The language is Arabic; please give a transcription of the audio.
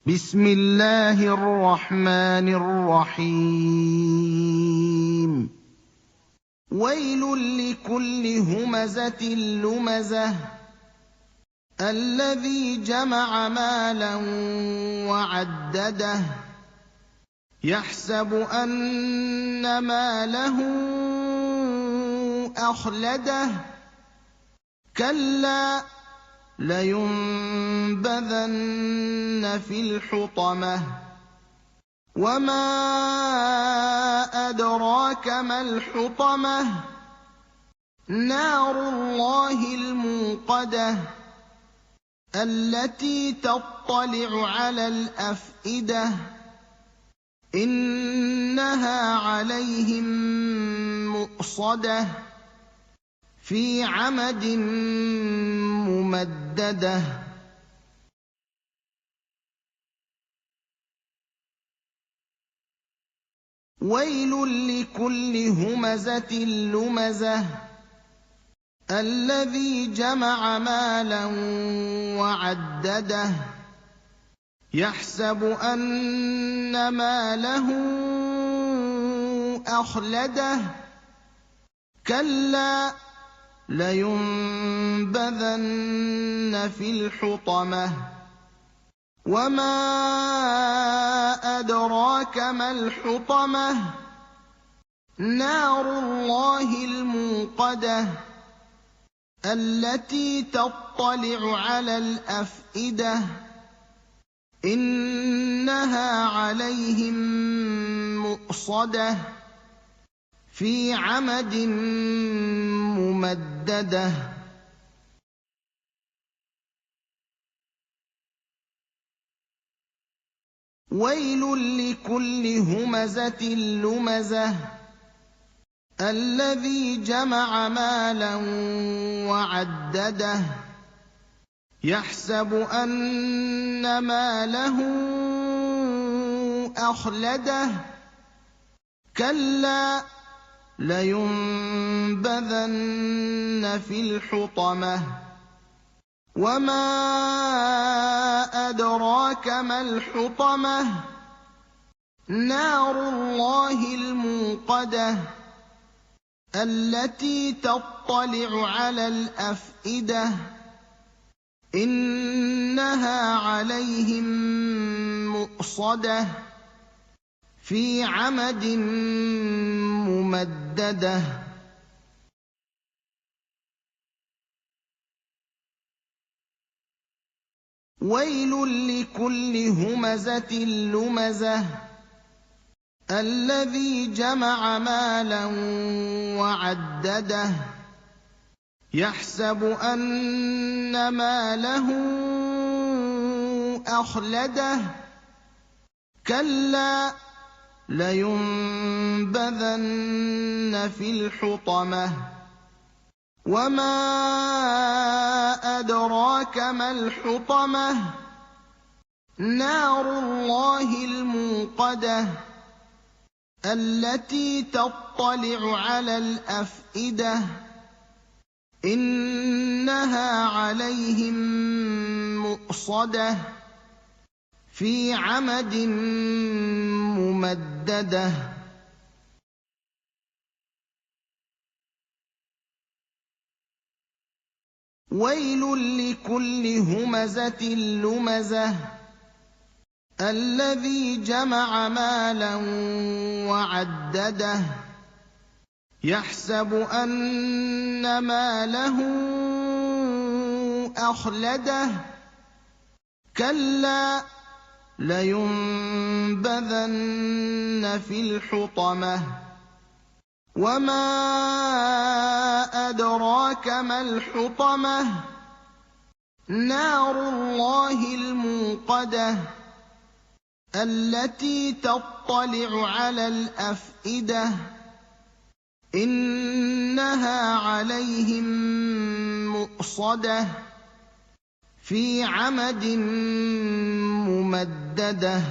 بسم الله الرحمن الرحيم ويل لكل همزة لمزة الذي جمع مالا وعدده يحسب أن ماله أخلده كلا لينبذن في الحطمة وما أدراك ما الحطمة نار الله الموقدة التي تطلع على الأفئدة إنها عليهم مؤصدة في عمد ممددة ويل لكل همزة لمزة الذي جمع مالا وعدده يحسب أن ماله أخلده كلا لينبذن في الحطمة وما أدراك ما الحطمة نار الله الموقدة التي تطلع على الأفئدة إنها عليهم مؤصدة في عمد ممددة ويل لكل همزة لمزة الذي جمع مالا وعدده يحسب أن ماله أخلده كلا لينبذن في الحطمة وما أدراك ما الحطمة نار الله الموقدة التي تطلع على الأفئدة إنها عليهم مؤصدة في عمد ممددة ويل لكل همزة لمزة الذي جمع مالا وعدده يحسب أن ماله أخلده كلا لينبذن في الحطمة وما أدراك ما الحطمة نار الله الموقدة التي تطلع على الأفئدة إنها عليهم مؤصدة في عمد ممددة ويل لكل همزة لمزة الذي جمع مالا وعدده يحسب أن ماله أخلده كلا لينبذن في الحطمة وما أدراك ما الحطمة نار الله الموقدة التي تطلع على الأفئدة إنها عليهم مؤصدة في عمد ممددة